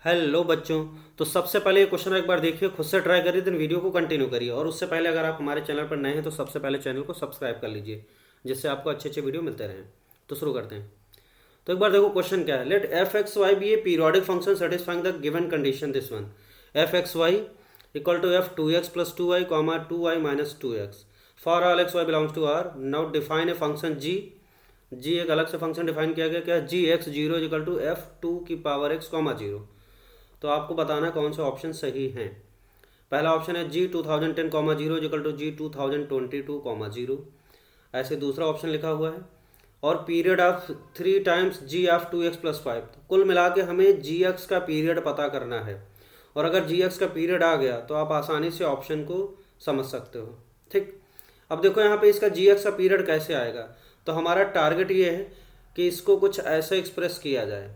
Hello बच्चों। तो सबसे पहले ये क्वेश्चन एक बार देखिए, खुद से ट्राई करिए, देन वीडियो को कंटिन्यू करिए। और उससे पहले अगर आप हमारे चैनल पर नए हैं तो सबसे पहले चैनल को सब्सक्राइब कर लीजिए, जिससे आपको अच्छे अच्छे वीडियो मिलते रहें। तो शुरू करते हैं। तो एक बार देखो क्वेश्चन क्या है। Let F x Y be a periodic function satisfying the given condition this one. F x Y equal to F two x plus two Y comma two Y minus two X for all X Y belongs to R. Now define a function G. G एक अलग से function define किया गया, क्या है, G X zero equal to F two की power x comma zero. तो आपको बताना है कौन सा ऑप्शन सही है। पहला ऑप्शन है g 2010 comma zero equal to g 2022 comma zero. ऐसे दूसरा ऑप्शन लिखा हुआ है और period of three times g of two x plus five. कुल मिला के हमें जी एक्स का पीरियड पता करना है। और अगर जी एक्स का पीरियड आ गया तो आप आसानी से ऑप्शन को समझ सकते हो। ठीक। अब देखो यहाँ पे इसका जी एक्स का पीरियड कैसे आएगा। तो हमारा टारगेट ये है कि इसको कुछ ऐसे एक्सप्रेस किया जाए।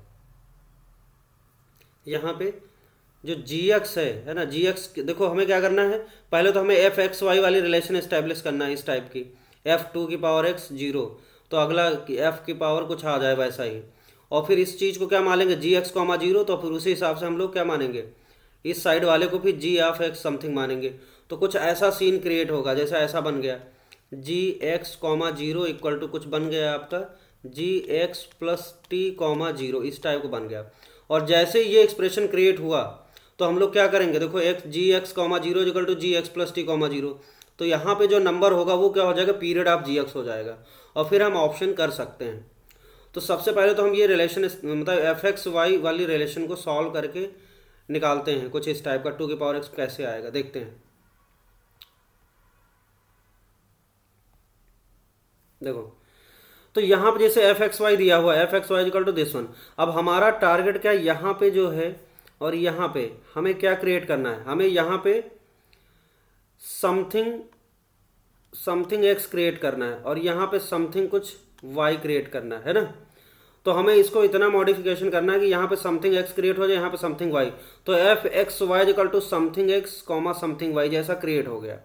यहाँ पे जो जी एक्स है ना, जी एक्स देखो हमें क्या करना है। पहले तो हमें एफ एक्स वाई वाली रिलेशन इस्टेब्लिश करना है इस टाइप की। एफ टू की पावर एक्स जीरो, तो अगला एफ की पावर कुछ आ जाए वैसा ही। और फिर इस चीज़ को क्या मानेंगे, जी एक्स कॉमा जीरो, तो फिर उसी हिसाब से हम लोग क्या मानेंगे, इस साइड वाले को फिर जी ऑफ एक्स समथिंग मानेंगे। तो कुछ ऐसा सीन क्रिएट होगा, जैसा ऐसा बन गया G x comma zero equal to कुछ बन गया आपका G x plus T comma zero, इस टाइप को बन गया। और जैसे ये एक्सप्रेशन क्रिएट हुआ तो हम लोग क्या करेंगे, देखो x g x comma zero equal to ji x plus T comma zero. तो यहाँ पे जो नंबर होगा वो क्या हो जाएगा, पीरियड ऑफ जी एक्स हो जाएगा। और फिर हम ऑप्शन कर सकते हैं। तो सबसे पहले तो हम ये रिलेशन मतलब एफ एक्स वाई वाली रिलेशन को सॉल्व करके निकालते हैं। कुछ इस टाइप का टू की पावर एक्स कैसे आएगा देखते हैं। देखो तो यहाँ पे जैसे एफ एक्स वाई दिया हुआ है, f x Y equal to this one. अब हमारा टारगेट क्या है, यहाँ पे जो है और यहाँ पे हमें क्या क्रिएट करना है, हमें यहाँ पे समथिंग समथिंग एक्स क्रिएट करना है और यहाँ पे समथिंग कुछ वाई क्रिएट करना है ना। तो हमें इसको इतना मॉडिफिकेशन करना है कि यहाँ पे समथिंग एक्स क्रिएट हो जाए, यहाँ पे समथिंग वाई। तो f x Y equal to something x comma something y जैसा क्रिएट हो गया।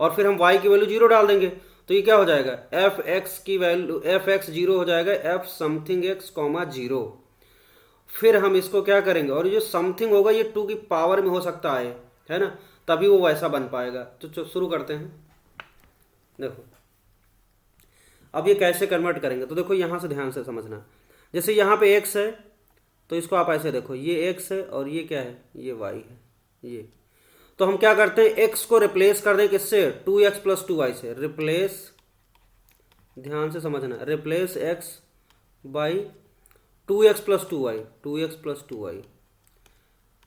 और फिर हम y की वैल्यू जीरो डाल देंगे। तो ये क्या हो जाएगा, एफ एक्स की वैल्यू एफ एक्स जीरो हो जाएगा F something x comma zero. फिर हम इसको क्या करेंगे, और ये जो समथिंग होगा ये टू की पावर में हो सकता है ना, तभी वो वैसा बन पाएगा। तो शुरू करते हैं। देखो अब ये कैसे कन्वर्ट करेंगे, तो देखो यहाँ से ध्यान से समझना। जैसे यहाँ पे एक्स है तो इसको आप ऐसे देखो, ये एक्स है और ये क्या है, ये वाई है ये। तो हम क्या करते हैं, x को रिप्लेस कर दें किससे, 2x प्लस टू वाई से। रिप्लेस, ध्यान से समझना, replace x by 2x plus two y, 2x plus two y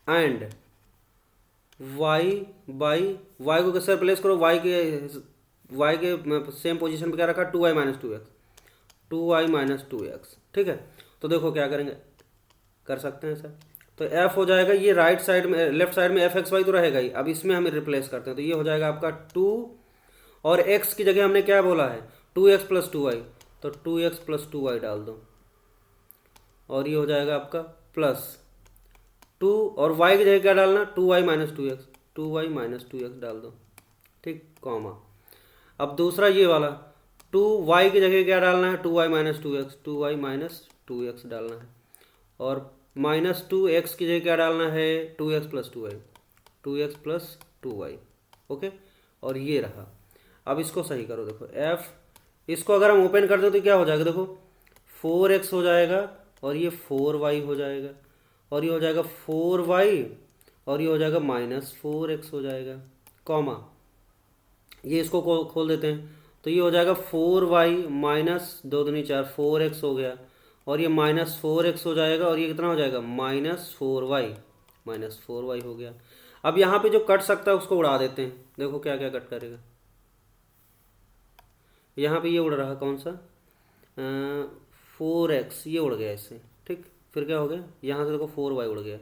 and y by y को किससे रिप्लेस करो, y के सेम पोजीशन पे क्या रखा, 2y minus two x, 2y minus two x. ठीक है। तो देखो क्या करेंगे, कर सकते हैं सर। तो f हो जाएगा, ये राइट साइड में लेफ्ट साइड में एफ एक्स वाई तो रहेगा ही, अब इसमें हम रिप्लेस करते हैं। तो ये हो जाएगा आपका 2 और x की जगह हमने क्या बोला है, 2x प्लस टू वाई। तो 2x प्लस टू वाई डाल दो और ये हो जाएगा आपका प्लस 2 और y की जगह क्या डालना, 2y minus two x, 2y minus two x डाल दो। ठीक, कॉमा। अब दूसरा ये वाला 2y की जगह क्या डालना है, 2y minus two x, 2y minus two x डालना है। और माइनस टू एक्स की जगह क्या डालना है, 2x plus two y, 2x plus two y. Okay. और ये रहा। अब इसको सही करो, देखो f, इसको अगर हम ओपन कर दो तो क्या हो जाएगा, देखो 4x हो जाएगा और ये 4y हो जाएगा और ये हो जाएगा 4y और ये हो जाएगा माइनस 4x हो जाएगा, कॉमा। ये इसको खोल देते हैं तो ये हो जाएगा 4y माइनस दो दूनी चार, 4x हो गया और ये माइनस 4x हो जाएगा और ये कितना हो जाएगा, माइनस 4y, माइनस 4y हो गया। अब यहाँ पे जो कट सकता है उसको उड़ा देते हैं, देखो क्या क्या कट करेगा। यहाँ पे ये उड़ रहा, कौन सा, 4x, ये उड़ गया इससे। ठीक, फिर क्या हो गया, यहाँ से देखो 4y उड़ गया,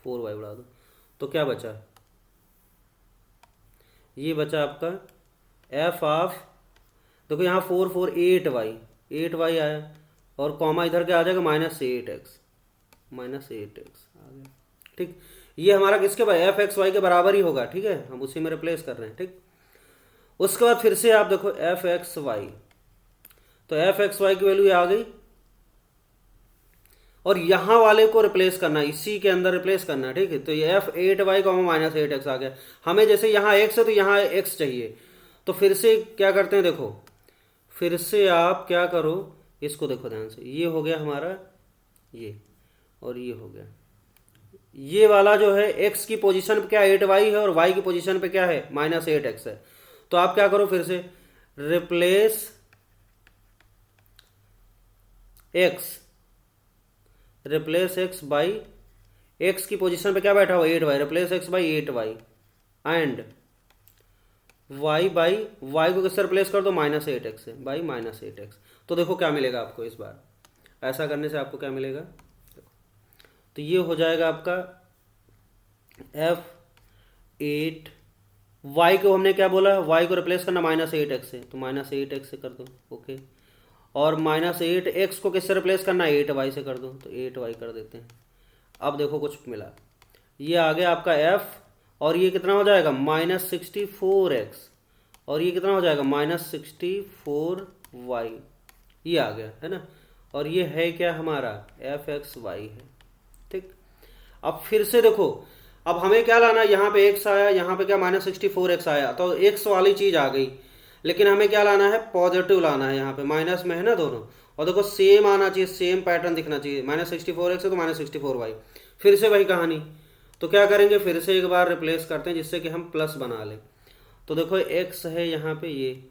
4y उड़ा दो तो क्या बचा, ये बचा आपका एफ ऑफ, देखो यहाँ 8y, 8y आया और कॉमा इधर क्या आ जाएगा, माइनस 8x, माइनस 8x आ गया। ठीक, ये हमारा किसके भाई, एफ एक्स वाई के बराबर ही होगा। ठीक है, हम उसी में रिप्लेस कर रहे हैं। ठीक, उसके बाद फिर से आप देखो एफ एक्स वाई, तो एफ एक्स वाई की वैल्यू आ गई और यहाँ वाले को रिप्लेस करना है, इसी के अंदर रिप्लेस करना है, ठीक है। तो ये f8y माइनस 8x आ गया। हमें जैसे यहाँ x है तो यहाँ x चाहिए, तो फिर से क्या करते हैं, देखो फिर से आप क्या करो, इसको देखो ध्यान से, ये हो गया हमारा ये, और ये हो गया, ये वाला जो है x की पोजीशन पे क्या 8y है और y की पोजीशन पे क्या है माइनस 8x है। तो आप क्या करो, फिर से रिप्लेस x बाई x की पोजीशन पे क्या बैठा हुआ 8y, replace x by 8y and y by y को किससे रिप्लेस कर दो माइनस 8x से, बाई माइनस 8x। तो देखो क्या मिलेगा आपको इस बार, ऐसा करने से आपको क्या मिलेगा, तो ये हो जाएगा आपका f8, y को हमने क्या बोला, y को रिप्लेस करना माइनस 8x से, तो माइनस 8x से कर दो, ओके। और माइनस 8x को किससे रिप्लेस करना, 8y से कर दो, तो 8y कर देते हैं। अब देखो कुछ मिला, ये आ गया आपका f, और ये कितना हो जाएगा माइनस 64x, और ये कितना हो जाएगा माइनस 64y, ये आ गया है ना। और ये है क्या हमारा fxy है, ठीक। अब फिर से देखो, अब हमें क्या लाना है, यहाँ पे x आया, यहाँ पे क्या माइनस 64x आया, तो x वाली चीज आ गई, लेकिन हमें क्या लाना है, पॉजिटिव लाना है, यहाँ पे माइनस में है ना दोनों। और देखो सेम आना चाहिए, सेम पैटर्न दिखना चाहिए, माइनस 64x है तो माइनस 64y, फिर से वही कहानी। तो क्या करेंगे, फिर से एक बार रिप्लेस करते हैं जिससे कि हम प्लस बना लें। तो देखो x है यहाँ पे ये,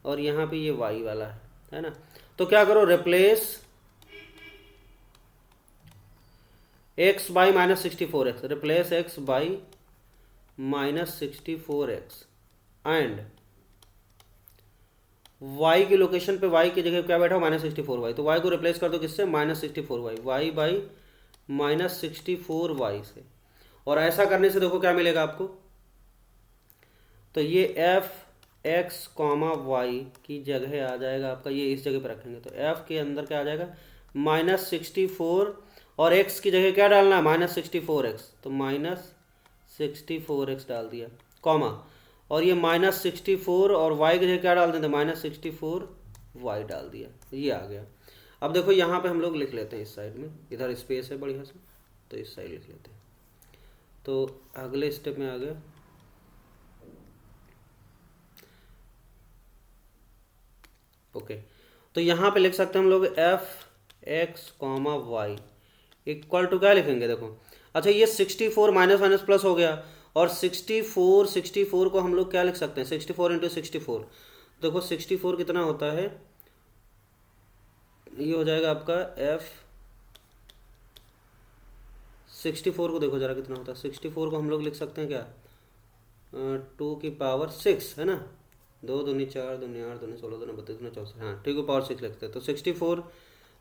और यहाँ पे ये y वाला है ना। तो क्या करो, replace x by minus 64x, replace x by minus 64x and y की लोकेशन पे y की जगह क्या बैठा हो माइनस 64y, तो y को रिप्लेस कर दो किससे minus 64y, y by minus 64y से। और ऐसा करने से देखो क्या मिलेगा आपको, तो ये f(x, y) की जगह आ जाएगा आपका, ये इस जगह पे रखेंगे तो f के अंदर क्या आ जाएगा माइनस 64, और x की जगह क्या डालना है माइनस 64x, तो माइनस 64x डाल दिया, कॉमा, और ये माइनस 64 और y की जगह क्या डाल देते माइनस 64y डाल दिया, ये आ गया। अब देखो यहाँ पे हम लोग लिख लेते हैं इस साइड में, इधर स्पेस है बढ़िया से, तो इस साइड लिख लेते हैं। तो अगले स्टेप में आ गया, ओके। तो यहाँ पे लिख सकते हैं हम लोग f(x, y) इक्वल टू क्या लिखेंगे, देखो अच्छा ये 64 माइनस माइनस प्लस हो गया, और 64 को हम लोग क्या लिख सकते हैं 64 इंटू 64, देखो 64 कितना होता है, ये हो जाएगा आपका f64 को देखो जरा कितना होता है, 64 को हम लोग लिख सकते हैं क्या 2 की पावर 6 है ना, 2 दूनी 4 दूनी 8 दूनी 16 दूनी 32 दूनी 64, हाँ 2 की पावर 6 लिखते हैं। तो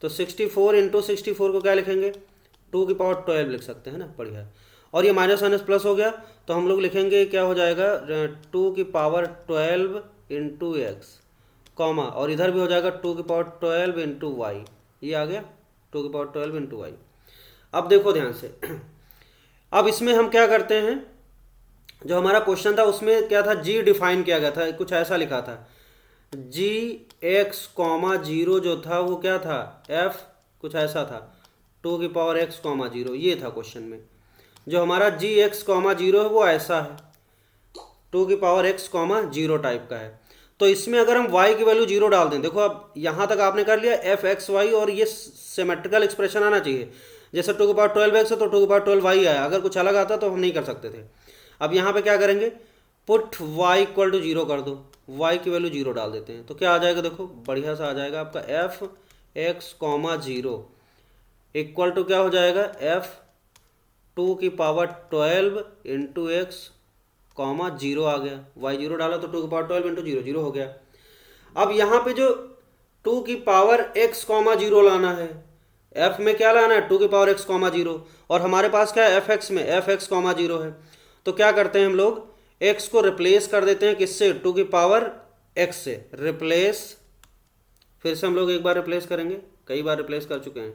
64 इंटू 64 को क्या लिखेंगे 2 की पावर 12 लिख सकते हैं ना, बढ़िया। और ये माइनस माइनस प्लस हो गया, तो हम लोग लिखेंगे क्या हो जाएगा 2 की पावर 12 इंटू एक्स, कॉमा, और इधर भी हो जाएगा 2 की पावर 12 इंटू वाई, ये आ गया 2 की पावर 12 इंटू वाई। अब देखो ध्यान से, अब इसमें हम क्या करते हैं, जो हमारा क्वेश्चन था उसमें क्या था, g डिफाइन किया गया था, कुछ ऐसा लिखा था g(x, 0) जो था वो क्या था f, कुछ ऐसा था 2 की पावर x, 0, ये था क्वेश्चन में। जो हमारा g(x, 0) है वो ऐसा है 2 की पावर x, 0 टाइप का है। तो इसमें अगर हम y की वैल्यू 0 डाल दें, देखो अब यहाँ तक आपने कर लिया f(x, y) और ये सिमेट्रिकल एक्सप्रेशन आना चाहिए, जैसे 2 की पावर 12x है तो 2 की पावर 12y आया, अगर कुछ अलग आता तो हम नहीं कर सकते थे। अब यहाँ पे क्या करेंगे, पुट y इक्वल टू 0 कर दो, y की वैल्यू 0 डाल देते हैं, तो क्या आ जाएगा, देखो बढ़िया सा आ जाएगा आपका f(x, 0) इक्वल टू क्या हो जाएगा f(2 की पावर 12 इंटू एक्स, 0) आ गया, y 0 डाला तो 2 की पावर 12 इंटू 0, 0 हो गया। अब यहाँ पे जो 2 की पावर x, 0 लाना है, f में क्या लाना है 2 की पावर x, 0, और हमारे पास क्या है fx में f(x, 0) है। तो क्या करते हैं हम लोग x को रिप्लेस कर देते हैं किससे 2 की पावर x से, रिप्लेस, फिर से हम लोग एक बार रिप्लेस करेंगे, कई बार रिप्लेस कर चुके हैं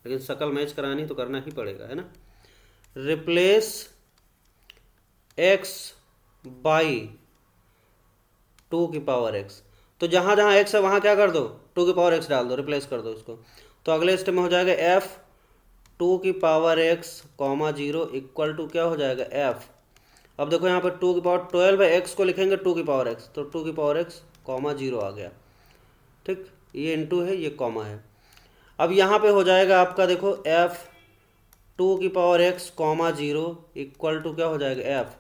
लेकिन शकल मैच करानी तो करना ही पड़ेगा, है ना। रिप्लेस x बाई 2 की पावर x, तो जहां जहां x है वहां क्या कर दो 2 की पावर x डाल दो, रिप्लेस कर दो इसको। तो अगले स्टेप में हो जाएगा एफ टू की power x comma zero equal to क्या हो जाएगा एफ। अब देखो यहाँ पर टू की पावर 12 है, एक्स को लिखेंगे टू की पावर एक्स, तो टू की पावर एक्स कॉमा जीरो आ गया। ठीक, ये इनटू है, ये कॉमा है। अब यहाँ पे हो जाएगा आपका देखो एफ टू की power x comma zero equal to क्या हो जाएगा एफ।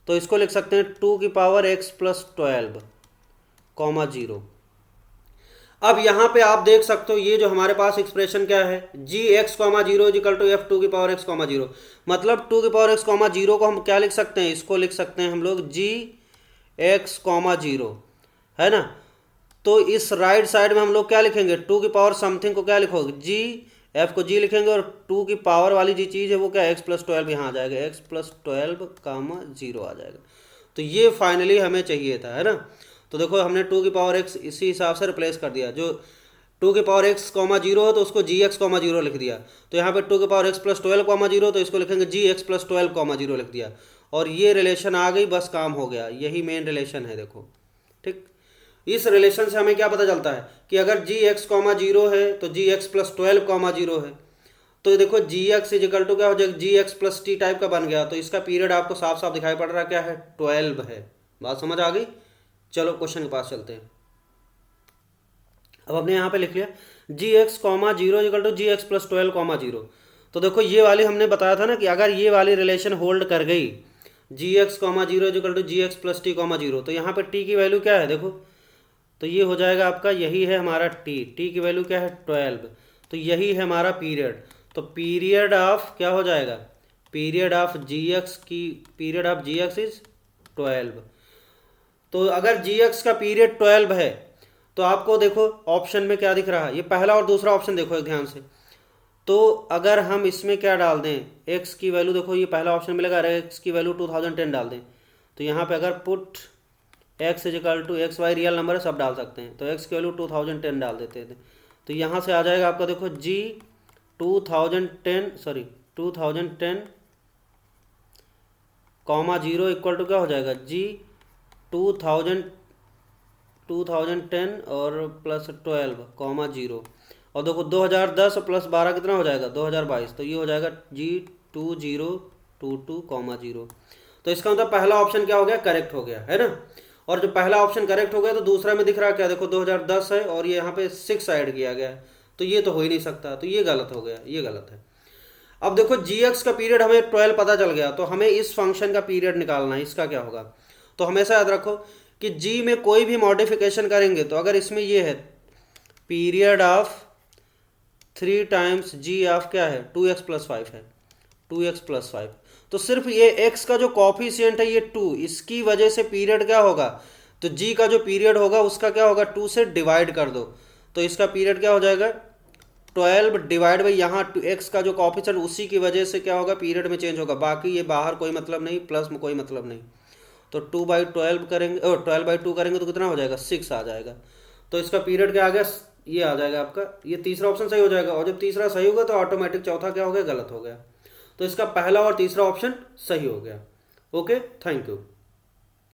तो इसको लिख सकते हैं टू की power x plus 12 comma zero. अब यहाँ पे आप देख सकते हो ये जो हमारे पास एक्सप्रेशन क्या है, G x comma zero equal to F two की पावर एक्स कॉमा जीरो। मतलब टू की पावर एक्स कॉमा जीरो को हम क्या लिख सकते हैं, इसको लिख सकते हैं हम लोग जी एक्स कॉमा जीरो, है ना। तो इस राइट साइड में हम लोग क्या लिखेंगे, टू की पावर समथिंग को क्या लिखोगे जी, एफ को जी लिखेंगे और टू की पावर वाली जी चीज़ है वो क्या एक्स प्लस 12 यहाँ आ जाएगा, एक्स प्लस 12 कामा जीरो आ जाएगा। तो ये फाइनली हमें चाहिए था, है ना। तो देखो हमने टू की पावर एक्स इसी हिसाब से रिप्लेस कर दिया, जो टू की पावर एक्स कॉमा जीरो है तो उसको जी एक्स कॉमा जीरो लिख दिया। तो यहाँ पे टू की power x plus 12 comma zero, तो इसको लिखेंगे जी एक्स प्लस 12 कॉमा जीरो लिख दिया। और ये रिलेशन आ गई, बस काम हो गया, यही मेन रिलेशन है देखो। ठीक, इस रिलेशन से हमें क्या पता चलता है कि अगर जी एक्स कॉमा जीरो है तो जी एक्स प्लस 12 कॉमा जीरो है। तो देखो जी एक्स इजिकल टू क्या हो जाएगा, जी एक्स प्लस टी टाइप का बन गया। तो इसका पीरियड आपको साफ साफ दिखाई पड़ रहा है क्या है, 12 है। बात समझ आ गई। चलो क्वेश्चन के पास चलते हैं। अब हमने यहाँ पे लिख लिया G x comma zero equal to ji x plus 12 comma zero. तो देखो ये वाली हमने बताया था ना कि अगर ये वाली रिलेशन होल्ड कर गई, G x comma zero equal to ji x plus T comma zero, तो यहाँ पे टी की वैल्यू क्या है देखो, तो ये हो जाएगा आपका, यही है हमारा टी, टी की वैल्यू क्या है 12। तो यही है हमारा पीरियड। तो पीरियड ऑफ क्या हो जाएगा, पीरियड ऑफ जी एक्स की, period of g x is 12। तो अगर जी एक्स का पीरियड 12 है तो आपको देखो ऑप्शन में क्या दिख रहा है, ये पहला और दूसरा ऑप्शन देखो एक ध्यान से। तो अगर हम इसमें क्या डाल दें, एक्स की वैल्यू देखो, ये पहला ऑप्शन मिलेगा, अगर एक्स की वैल्यू 2010 डाल दें, तो यहाँ पे अगर put x equal to x y real number है सब डाल सकते हैं, तो एक्स की वैल्यू 2010 डाल देते थे। तो यहाँ से आ जाएगा आपका देखो जी 2010 कॉमा जीरो इक्वल टू क्या हो जाएगा जी 2010 और प्लस 12 कॉमा जीरो। और देखो 2010 प्लस 12 कितना हो जाएगा 2022, तो ये हो जाएगा जी 2022 कॉमा जीरो। तो इसका मतलब पहला ऑप्शन क्या हो गया, करेक्ट हो गया, है ना। और जो पहला ऑप्शन करेक्ट हो गया तो दूसरा में दिख रहा क्या देखो 2010 है और ये यहाँ पे 6 ऐड किया गया है, तो ये तो हो ही नहीं सकता, तो ये गलत हो गया, ये गलत है। अब देखो जी एक्स का पीरियड हमें 12 पता चल गया, तो हमें इस फंक्शन का पीरियड निकालना है, इसका क्या होगा। तो हमेशा याद रखो कि जी में कोई भी मॉडिफिकेशन करेंगे तो अगर इसमें ये है period of 3 times g of क्या है 2x प्लस 5 है, 2x प्लस 5, तो सिर्फ ये x का जो कॉफिशिएंट है ये 2, इसकी वजह से पीरियड क्या होगा, तो g का जो पीरियड होगा उसका क्या होगा 2 से डिवाइड कर दो, तो इसका पीरियड क्या हो जाएगा 12 डिवाइड बाई यहाँ x का जो कॉफिशिएंट उसी की वजह से क्या होगा पीरियड में चेंज होगा, बाकी ये बाहर कोई मतलब नहीं, प्लस में कोई मतलब नहीं। तो 2/12 करेंगे और 12/2 करेंगे तो कितना हो जाएगा 6 आ जाएगा। तो इसका पीरियड क्या आ गया, ये आ जाएगा आपका, ये तीसरा ऑप्शन सही हो जाएगा। और जब तीसरा सही होगा तो ऑटोमेटिक चौथा क्या हो गया, गलत हो गया। तो इसका पहला और तीसरा ऑप्शन सही हो गया। Okay, thank you.